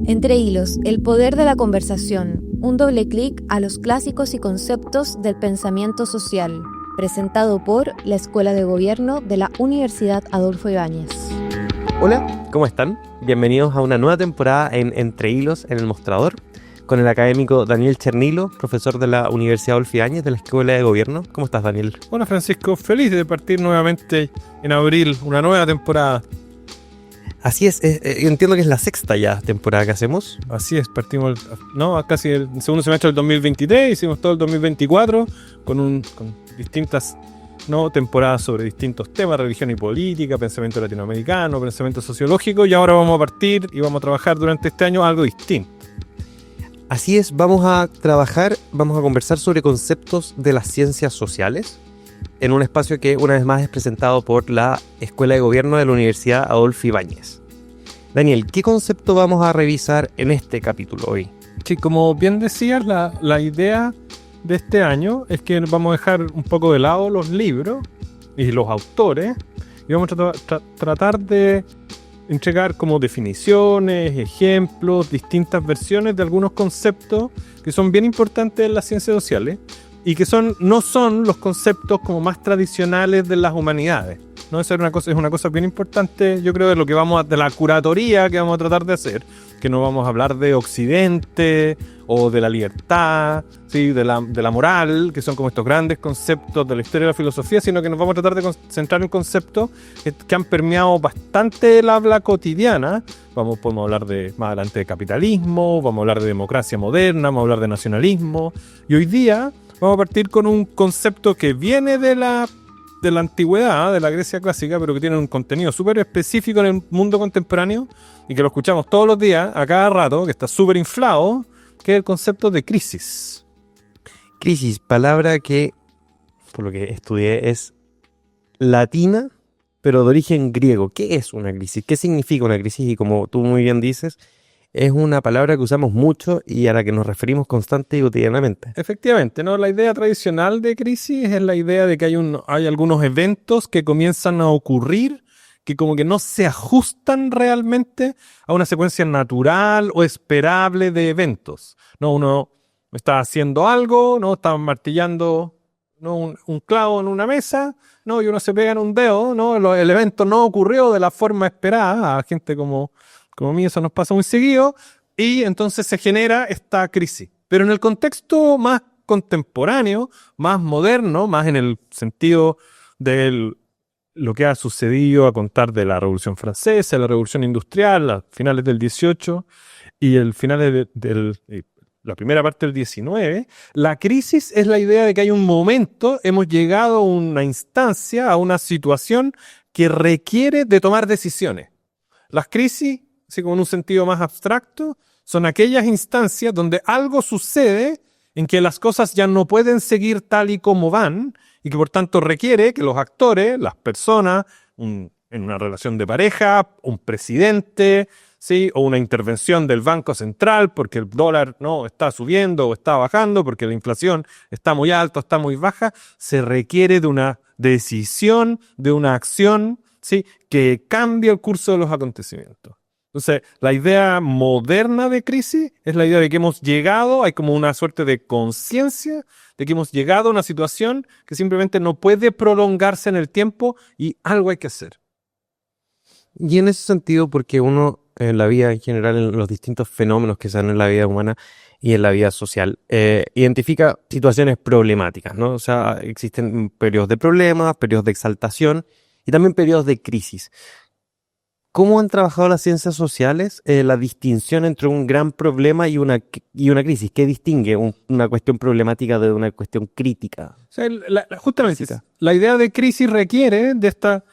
Entre hilos, el poder de la conversación, un doble clic a los clásicos y conceptos del pensamiento social, presentado por la Escuela de Gobierno de la Universidad Adolfo Ibáñez. Hola, ¿cómo están? Bienvenidos a una nueva temporada en Entre Hilos en el Mostrador, con el académico Daniel Chernilo, profesor de la Universidad Adolfo Ibáñez de la Escuela de Gobierno. ¿Cómo estás, Daniel? Hola, Francisco. Feliz de partir nuevamente en abril, una nueva temporada. Así es, yo entiendo que es la sexta ya temporada que hacemos. Así es, partimos casi el segundo semestre del 2023, hicimos todo el 2024 con distintas temporadas sobre distintos temas, religión y política, pensamiento latinoamericano, pensamiento sociológico, y ahora vamos a partir y vamos a trabajar durante este año algo distinto. Así es, vamos a conversar sobre conceptos de las ciencias sociales en un espacio que una vez más es presentado por la Escuela de Gobierno de la Universidad Adolfo Ibáñez. Daniel, ¿qué concepto vamos a revisar en este capítulo hoy? Sí, como bien decías, la idea de este año es que vamos a dejar un poco de lado los libros y los autores y vamos a tratar de entregar como definiciones, ejemplos, distintas versiones de algunos conceptos que son bien importantes en las ciencias sociales y que no son los conceptos como más tradicionales de las humanidades. ¿No? Esa es una cosa bien importante, yo creo, de la curatoría que vamos a tratar de hacer, que no vamos a hablar de Occidente o de la libertad, ¿sí? de la moral, que son como estos grandes conceptos de la historia de la filosofía, sino que nos vamos a tratar de concentrar en conceptos que han permeado bastante el habla cotidiana. Podemos hablar más adelante de capitalismo, vamos a hablar de democracia moderna, vamos a hablar de nacionalismo, y hoy día vamos a partir con un concepto que viene de la antigüedad, de la Grecia clásica, pero que tiene un contenido súper específico en el mundo contemporáneo y que lo escuchamos todos los días, a cada rato, que está súper inflado, que es el concepto de crisis. Crisis, palabra que, por lo que estudié, es latina, pero de origen griego. ¿Qué es una crisis? ¿Qué significa una crisis? Y como tú muy bien dices, es una palabra que usamos mucho y a la que nos referimos constante y cotidianamente. Efectivamente, ¿no? La idea tradicional de crisis es la idea de que hay algunos eventos que comienzan a ocurrir que como que no se ajustan realmente a una secuencia natural o esperable de eventos. ¿No? Uno está haciendo algo, ¿no? Está martillando, ¿no? un clavo en una mesa, ¿no? Y uno se pega en un dedo, ¿no? El evento no ocurrió de la forma esperada. A gente como a mí eso nos pasa muy seguido, y entonces se genera esta crisis. Pero en el contexto más contemporáneo, más moderno, más en el sentido de lo que ha sucedido a contar de la Revolución Francesa, la Revolución Industrial, a finales del 18 y el finales la primera parte del 19, la crisis es la idea de que hay un momento, hemos llegado a una instancia, a una situación que requiere de tomar decisiones. Las crisis, así como en un sentido más abstracto, son aquellas instancias donde algo sucede en que las cosas ya no pueden seguir tal y como van y que por tanto requiere que los actores, las personas, en una relación de pareja, un presidente, ¿sí? O una intervención del Banco Central porque el dólar no está subiendo o está bajando, porque la inflación está muy alta o está muy baja, se requiere de una decisión, de una acción, ¿sí? Que cambie el curso de los acontecimientos. Entonces, la idea moderna de crisis es la idea de que hemos llegado, hay como una suerte de conciencia de que hemos llegado a una situación que simplemente no puede prolongarse en el tiempo y algo hay que hacer. Y en ese sentido, porque uno en la vida en general, en los distintos fenómenos que se dan en la vida humana y en la vida social, identifica situaciones problemáticas, ¿no? O sea, existen periodos de problemas, periodos de exaltación y también periodos de crisis. ¿Cómo han trabajado las ciencias sociales la distinción entre un gran problema y una crisis? ¿Qué distingue una cuestión problemática de una cuestión crítica? O sea, justamente la idea de crisis requiere de esta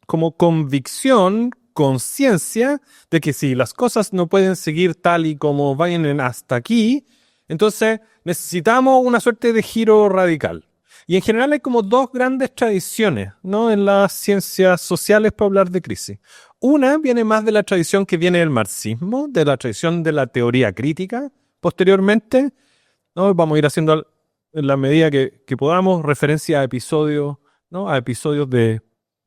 como convicción, conciencia de que si las cosas no pueden seguir tal y como vayan hasta aquí, entonces necesitamos una suerte de giro radical. Y en general hay como dos grandes tradiciones, ¿no? En las ciencias sociales para hablar de crisis. Una viene más de la tradición que viene del marxismo, de la tradición de la teoría crítica. Posteriormente, ¿no? Vamos a ir haciendo en la medida que podamos referencia a episodios, ¿no? A episodios de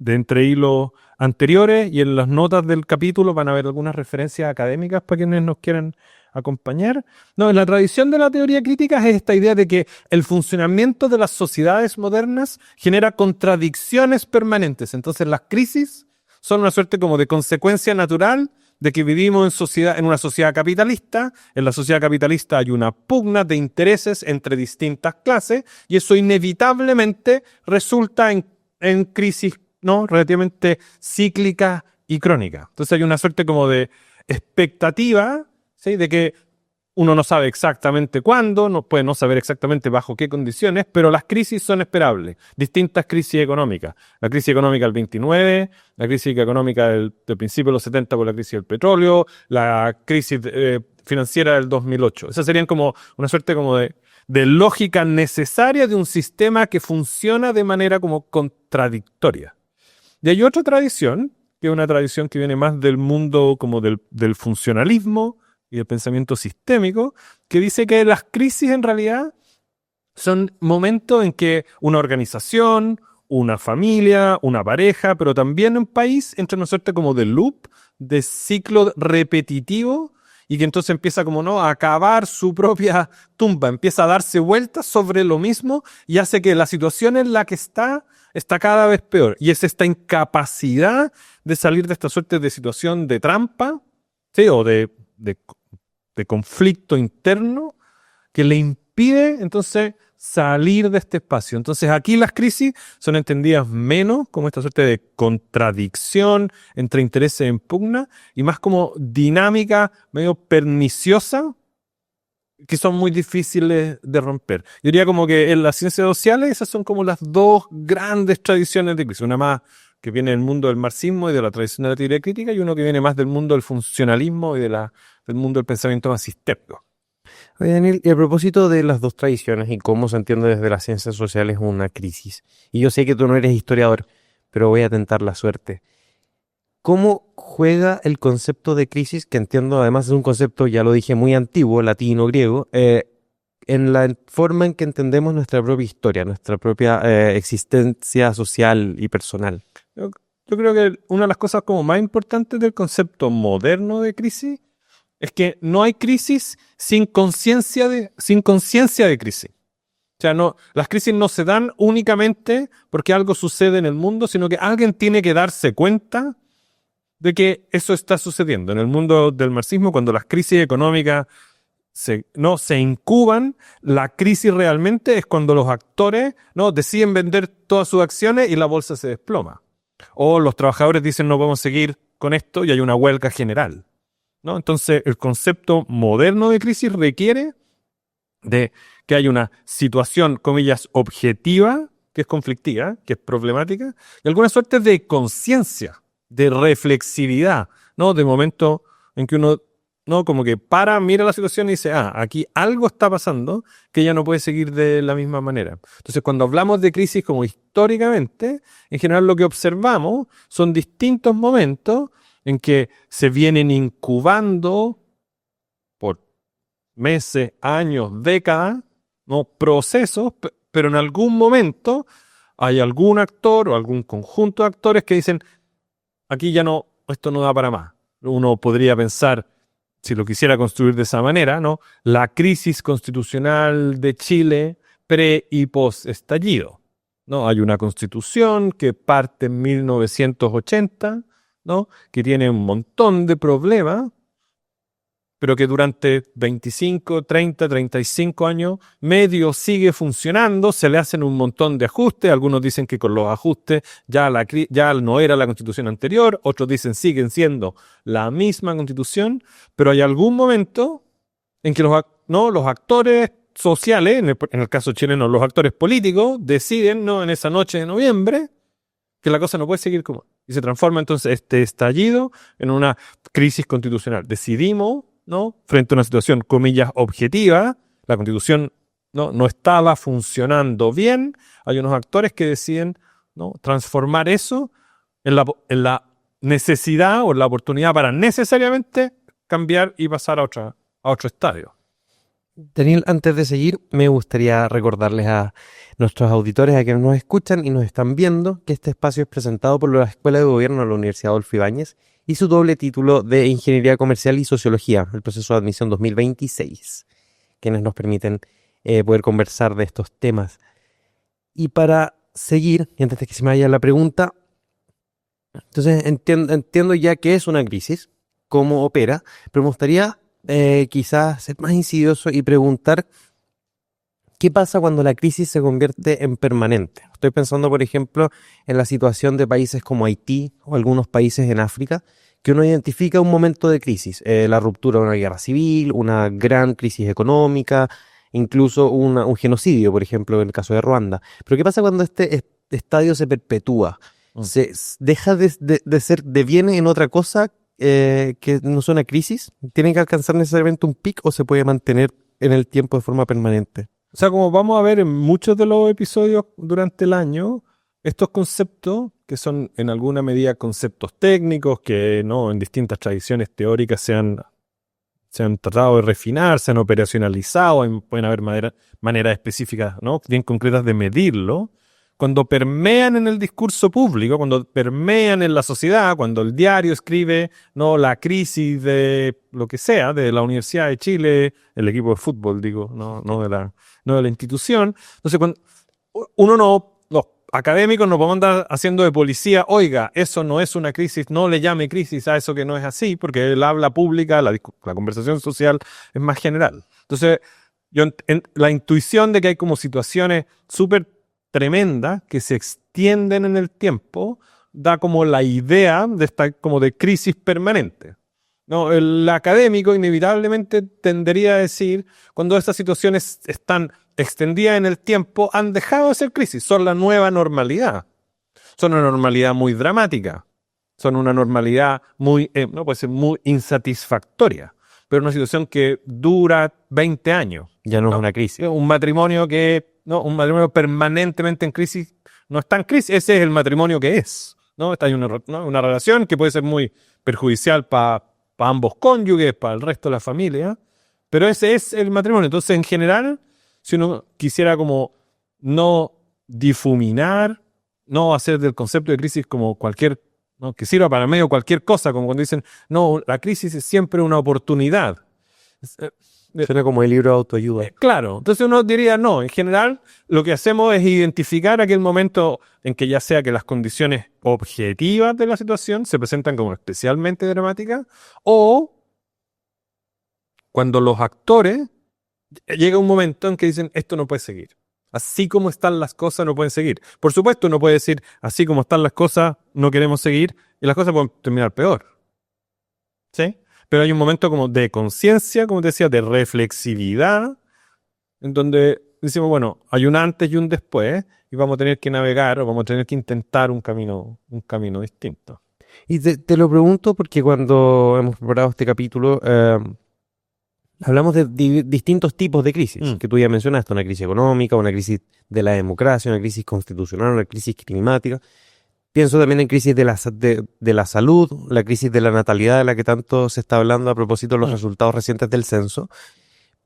Entre Hilos anteriores y en las notas del capítulo van a haber algunas referencias académicas para quienes nos quieran acompañar. No, en la tradición de la teoría crítica es esta idea de que el funcionamiento de las sociedades modernas genera contradicciones permanentes. Entonces las crisis son una suerte como de consecuencia natural de que vivimos en una sociedad capitalista. En la sociedad capitalista hay una pugna de intereses entre distintas clases y eso inevitablemente resulta en crisis, ¿no?, relativamente cíclica y crónica. Entonces hay una suerte como de expectativa, ¿sí?, de que uno no sabe exactamente cuándo, no puede no saber exactamente bajo qué condiciones, pero las crisis son esperables. Distintas crisis económicas. La crisis económica del 29, la crisis económica del principio de los 70 por la crisis del petróleo, la crisis financiera del 2008. Esas serían como una suerte como de lógica necesaria de un sistema que funciona de manera como contradictoria. Y hay otra tradición, que es una tradición que viene más del mundo como del funcionalismo y del pensamiento sistémico, que dice que las crisis en realidad son momentos en que una organización, una familia, una pareja, pero también un país entra en una suerte como de loop, de ciclo repetitivo, y que entonces empieza como no a acabar su propia tumba, empieza a darse vueltas sobre lo mismo y hace que la situación en la que está cada vez peor. Y es esta incapacidad de salir de esta suerte de situación de trampa, ¿sí?, o de conflicto interno que le impide entonces salir de este espacio. Entonces aquí las crisis son entendidas menos como esta suerte de contradicción entre intereses en pugna y más como dinámica medio perniciosa que son muy difíciles de romper. Yo diría como que en las ciencias sociales esas son como las dos grandes tradiciones de crisis. Una más que viene del mundo del marxismo y de la tradición de la teoría crítica, y uno que viene más del mundo del funcionalismo y del mundo del pensamiento más sistémico. Oye, Daniel, y a propósito de las dos tradiciones y cómo se entiende desde las ciencias sociales una crisis, y yo sé que tú no eres historiador, pero voy a tentar la suerte. ¿Cómo juega el concepto de crisis, que entiendo además es un concepto, ya lo dije, muy antiguo, latino, griego, en la forma en que entendemos nuestra propia historia, nuestra propia existencia social y personal? Yo creo que una de las cosas como más importantes del concepto moderno de crisis es que no hay crisis sin conciencia de crisis. O sea, las crisis no se dan únicamente porque algo sucede en el mundo, sino que alguien tiene que darse cuenta de que eso está sucediendo. En el mundo del marxismo, cuando las crisis económicas se incuban, la crisis realmente es cuando los actores deciden vender todas sus acciones y la bolsa se desploma. O los trabajadores dicen no podemos seguir con esto y hay una huelga general, ¿no? Entonces el concepto moderno de crisis requiere de que haya una situación, comillas, objetiva, que es conflictiva, que es problemática, y alguna suerte de conciencia, de reflexividad, ¿no? De momento en que uno como que mira la situación y dice, aquí algo está pasando que ya no puede seguir de la misma manera. Entonces, cuando hablamos de crisis como históricamente, en general lo que observamos son distintos momentos en que se vienen incubando por meses, años, décadas, ¿no?, procesos, pero en algún momento hay algún actor o algún conjunto de actores que dicen, aquí ya no, esto no da para más. Uno podría pensar, si lo quisiera construir de esa manera, ¿no?, la crisis constitucional de Chile pre y post estallido, ¿no? Hay una constitución que parte en 1980, ¿no?, que tiene un montón de problemas, pero que durante 25, 30, 35 años medio sigue funcionando, se le hacen un montón de ajustes, algunos dicen que con los ajustes ya no era la constitución anterior, otros dicen siguen siendo la misma constitución, pero hay algún momento en que los actores sociales, en el caso chileno los actores políticos, deciden, en esa noche de noviembre, que la cosa no puede seguir como... Y se transforma entonces este estallido en una crisis constitucional. Decidimos, frente a una situación, comillas, objetiva, la Constitución no estaba funcionando bien, hay unos actores que deciden transformar eso en la necesidad o la oportunidad para necesariamente cambiar y pasar a otro estadio. Daniel, antes de seguir, me gustaría recordarles a nuestros auditores, a quienes nos escuchan y nos están viendo, que este espacio es presentado por la Escuela de Gobierno de la Universidad Adolfo Ibáñez y su doble título de Ingeniería Comercial y Sociología, el proceso de admisión 2026, quienes nos permiten poder conversar de estos temas. Y para seguir, y antes de que se me vaya la pregunta, entonces entiendo ya qué es una crisis, cómo opera, pero me gustaría quizás ser más insidioso y preguntar qué pasa cuando la crisis se convierte en permanente. Estoy pensando, por ejemplo, en la situación de países como Haití o algunos países en África, que uno identifica un momento de crisis, la ruptura de una guerra civil, una gran crisis económica, incluso un genocidio, por ejemplo, en el caso de Ruanda. Pero ¿qué pasa cuando este estadio se perpetúa? Deja de ser, deviene en otra cosa que no es una crisis. ¿Tiene que alcanzar necesariamente un pic o se puede mantener en el tiempo de forma permanente? O sea, como vamos a ver en muchos de los episodios durante el año, estos conceptos, que son en alguna medida conceptos técnicos, que no en distintas tradiciones teóricas se han tratado de refinar, se han operacionalizado, pueden haber maneras específicas, ¿no?, bien concretas de medirlo. Cuando permean en el discurso público, cuando permean en la sociedad, cuando el diario escribe, no, la crisis de lo que sea, de la Universidad de Chile, el equipo de fútbol, digo, no de la institución. Entonces, cuando los académicos no podemos andar haciendo de policía, oiga, eso no es una crisis, no le llame crisis a eso que no es así, porque el habla pública, la conversación social es más general. Entonces, la intuición de que hay como situaciones súper tremenda que se extienden en el tiempo da como la idea de esta como de crisis permanente. No, el académico inevitablemente tendería a decir, cuando estas situaciones están extendidas en el tiempo, han dejado de ser crisis, son la nueva normalidad. Son una normalidad muy dramática, son una normalidad muy, no puede ser muy insatisfactoria, pero una situación que dura 20 años. Ya no es una crisis. Un matrimonio permanentemente en crisis no está en crisis, ese es el matrimonio que es, ¿no? Está una relación que puede ser muy perjudicial para ambos cónyuges, para el resto de la familia, pero ese es el matrimonio. Entonces, en general, si uno quisiera como no difuminar, no hacer del concepto de crisis como cualquier, ¿no?, que sirva para medio cualquier cosa, como cuando dicen, no, la crisis es siempre una oportunidad. Suena como el libro de autoayuda. Claro, entonces uno diría, no, en general lo que hacemos es identificar aquel momento en que ya sea que las condiciones objetivas de la situación se presentan como especialmente dramáticas, o cuando los actores llega un momento en que dicen, esto no puede seguir. Así como están las cosas no pueden seguir. Por supuesto, uno puede decir, así como están las cosas no queremos seguir, y las cosas pueden terminar peor. ¿Sí? Pero hay un momento como de conciencia, como te decía, de reflexividad, en donde decimos, bueno, hay un antes y un después, y vamos a tener que navegar, o vamos a tener que intentar un camino distinto. Y te lo pregunto porque cuando hemos preparado este capítulo, hablamos de distintos tipos de crisis, que tú ya mencionaste, una crisis económica, una crisis de la democracia, una crisis constitucional, una crisis climática. Pienso también en crisis de la salud, la crisis de la natalidad de la que tanto se está hablando a propósito de los resultados recientes del censo.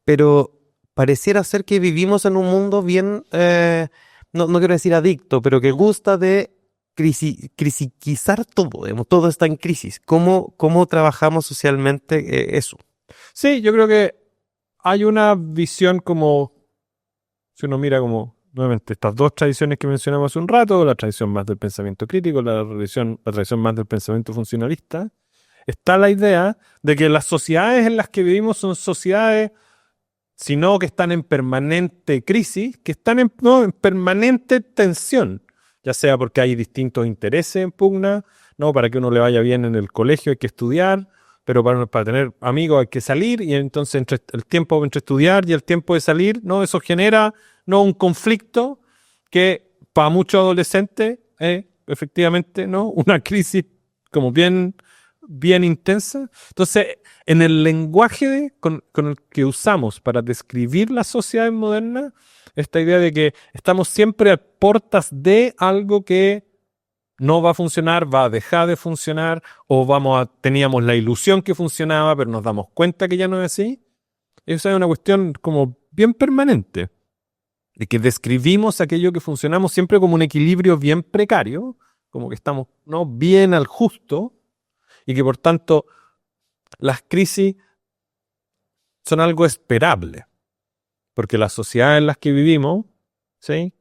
Pero pareciera ser que vivimos en un mundo bien, no quiero decir adicto, pero que gusta de crisiquizar todo, digamos, todo está en crisis. ¿Cómo trabajamos socialmente eso? Sí, yo creo que hay una visión como, si uno mira como, nuevamente, estas dos tradiciones que mencionamos hace un rato, la tradición más del pensamiento crítico, la tradición más del pensamiento funcionalista, está la idea de que las sociedades en las que vivimos son sociedades, sino que están en permanente crisis, que están en permanente tensión, ya sea porque hay distintos intereses en pugna, ¿no? Para que uno le vaya bien en el colegio hay que estudiar, pero para tener amigos hay que salir, y entonces entre el tiempo entre estudiar y el tiempo de salir, ¿no? Eso genera, ¿no?, un conflicto que para muchos adolescentes es efectivamente, ¿no?, una crisis como bien intensa. Entonces, en el lenguaje con el que usamos para describir las sociedades modernas, esta idea de que estamos siempre a puertas de algo que no va a funcionar, va a dejar de funcionar, o teníamos la ilusión que funcionaba, pero nos damos cuenta que ya no es así. Esa es una cuestión como bien permanente, de que describimos aquello que funcionamos siempre como un equilibrio bien precario, como que estamos no bien al justo, y que por tanto las crisis son algo esperable, porque las sociedades en las que vivimos, ¿sí?,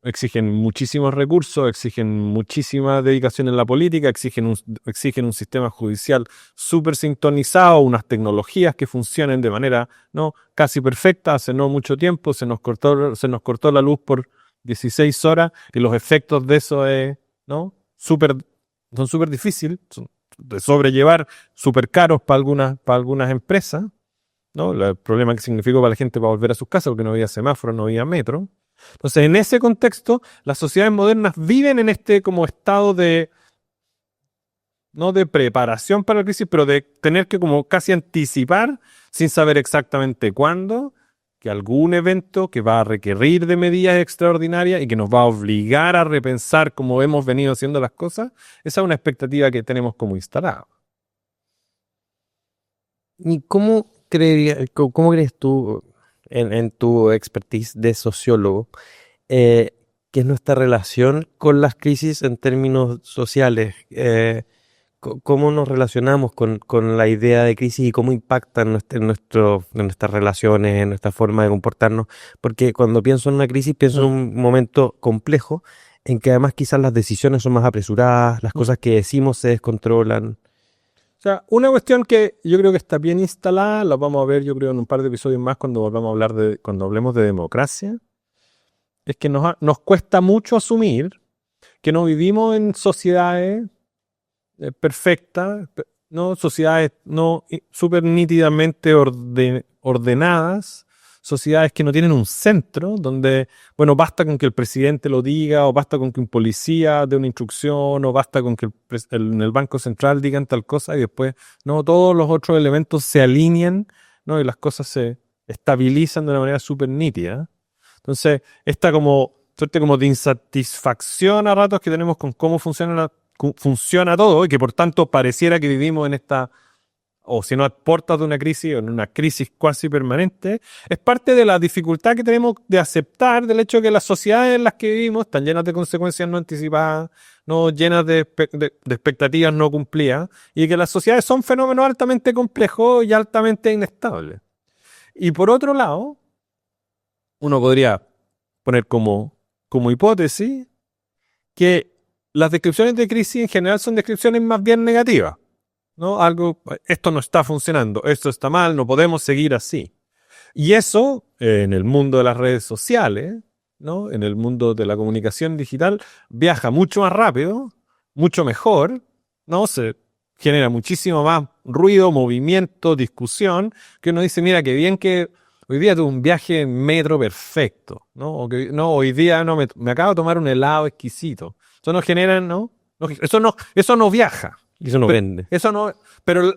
exigen muchísimos recursos, exigen muchísima dedicación en la política, exigen un sistema judicial súper sintonizado, unas tecnologías que funcionen de manera no casi perfecta. Hace no mucho tiempo se nos cortó la luz por 16 horas y los efectos de eso son súper difíciles, son de sobrellevar, súper caros para algunas empresas, ¿no? El problema que significó para la gente para volver a sus casas porque no había semáforo, no había metro. Entonces, en ese contexto, las sociedades modernas viven en este como estado de, no de preparación para la crisis, pero de tener que como casi anticipar, sin saber exactamente cuándo, que algún evento que va a requerir de medidas extraordinarias y que nos va a obligar a repensar cómo hemos venido haciendo las cosas, esa es una expectativa que tenemos como instalada. ¿Y cómo crees tú, en tu expertise de sociólogo, que es nuestra relación con las crisis en términos sociales? ¿Cómo nos relacionamos con la idea de crisis y cómo impactan en nuestras relaciones, en nuestra forma de comportarnos? Porque cuando pienso en una crisis, pienso en un momento complejo en que además quizás las decisiones son más apresuradas, las cosas que decimos se descontrolan. O sea, una cuestión que yo creo que está bien instalada, la vamos a ver yo creo en un par de episodios más cuando volvamos a hablar cuando hablemos de democracia, es que nos cuesta mucho asumir que no vivimos en sociedades perfectas, no sociedades no súper nítidamente ordenadas, sociedades que no tienen un centro, donde, bueno, basta con que el presidente lo diga, o basta con que un policía dé una instrucción, o basta con que en el Banco Central digan tal cosa, y después, no, todos los otros elementos se alinean, ¿no? Y las cosas se estabilizan de una manera súper nítida. Entonces, esta suerte como de insatisfacción a ratos que tenemos con cómo funciona todo, y que por tanto pareciera que vivimos en esta, o si no a puertas de una crisis o en una crisis cuasi permanente, es parte de la dificultad que tenemos de aceptar del hecho de que las sociedades en las que vivimos están llenas de consecuencias no anticipadas, no llenas de expectativas no cumplidas, y que las sociedades son fenómenos altamente complejos y altamente inestables. Y por otro lado, uno podría poner como hipótesis que las descripciones de crisis en general son descripciones más bien negativas, ¿no? Esto no está funcionando, esto está mal, no podemos seguir así. Y eso, en el mundo de las redes sociales, ¿no? En el mundo de la comunicación digital, viaja mucho más rápido, mucho mejor, ¿no? Se genera muchísimo más ruido, movimiento, discusión, que uno dice, mira, qué bien que hoy día tuve un viaje en metro perfecto, ¿no? O que, no, hoy día no me acabo de tomar un helado exquisito. Eso no genera, ¿no? Eso no viaja. Y eso no vende. Eso no, pero,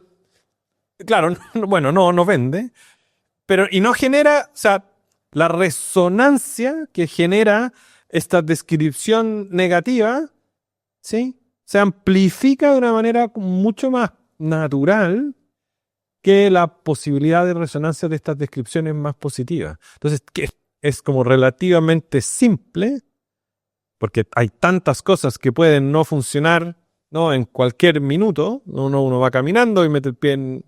claro, bueno, no vende, pero, y no genera, o sea, la resonancia que genera esta descripción negativa, ¿sí? Se amplifica de una manera mucho más natural que la posibilidad de resonancia de estas descripciones más positivas. Entonces, que es como relativamente simple, porque hay tantas cosas que pueden no funcionar, ¿no? En cualquier minuto. Uno va caminando y mete el pie en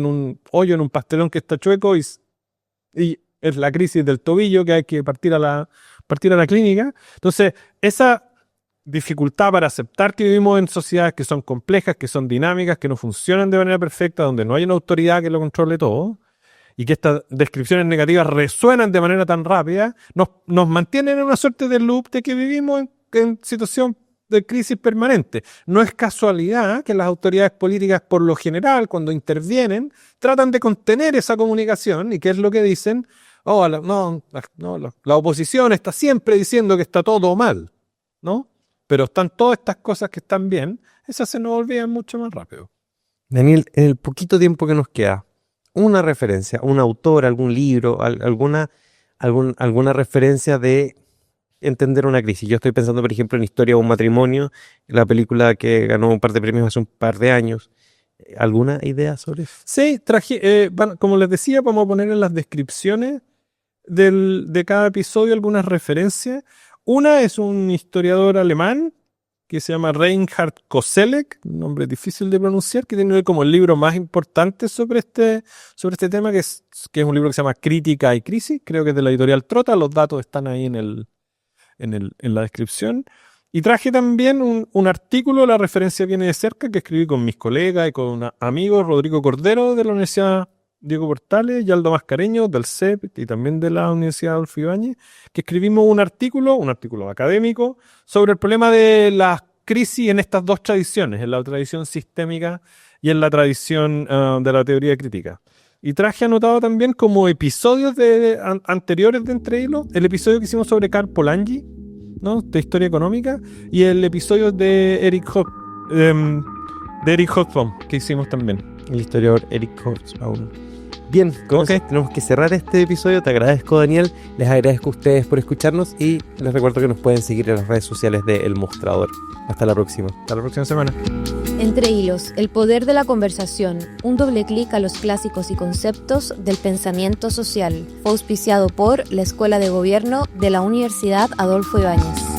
un hoyo, en un pastelón que está chueco, y es la crisis del tobillo que hay que partir a la clínica. Entonces, esa dificultad para aceptar que vivimos en sociedades que son complejas, que son dinámicas, que no funcionan de manera perfecta, donde no hay una autoridad que lo controle todo, y que estas descripciones negativas resuenan de manera tan rápida, nos mantienen en una suerte de loop de que vivimos en situación de crisis permanente. No es casualidad que las autoridades políticas, por lo general, cuando intervienen, tratan de contener esa comunicación. ¿Y qué es lo que dicen? La oposición está siempre diciendo que está todo mal, ¿no? Pero están todas estas cosas que están bien, esas se nos olvidan mucho más rápido. Daniel, en el poquito tiempo que nos queda, una referencia, un autor, algún libro, alguna referencia de entender una crisis. Yo estoy pensando, por ejemplo, en Historia de un matrimonio, la película que ganó un par de premios hace un par de años, ¿Alguna idea sobre eso? Sí, como les decía, vamos a poner en las descripciones de cada episodio algunas referencias. Una es un historiador alemán que se llama Reinhard Koselleck, un nombre difícil de pronunciar, que tiene como el libro más importante sobre este tema, que es un libro que se llama Crítica y Crisis, creo que es de la editorial Trota, los datos están ahí en la descripción. Y traje también un artículo, la referencia viene de cerca, que escribí con mis colegas y con un amigo, Rodrigo Cordero, de la Universidad Diego Portales, y Aldo Mascareño, del CEP y también de la Universidad Adolfo Ibáñez, que escribimos un artículo académico, sobre el problema de las crisis en estas dos tradiciones, en la tradición sistémica y en la tradición de la teoría crítica. Y traje anotado también como episodios anteriores de Entre Hilos, el episodio que hicimos sobre Karl Polanyi, ¿no?, de historia económica, y el episodio de Eric Hobsbawm, que hicimos también. El historiador Eric Hobsbawm. Bien, tenemos que cerrar este episodio. Te agradezco, Daniel. Les agradezco a ustedes por escucharnos y les recuerdo que nos pueden seguir en las redes sociales de El Mostrador. Hasta la próxima. Hasta la próxima semana. Entre Hilos, el poder de la conversación, un doble clic a los clásicos y conceptos del pensamiento social. Fue auspiciado por la Escuela de Gobierno de la Universidad Adolfo Ibáñez.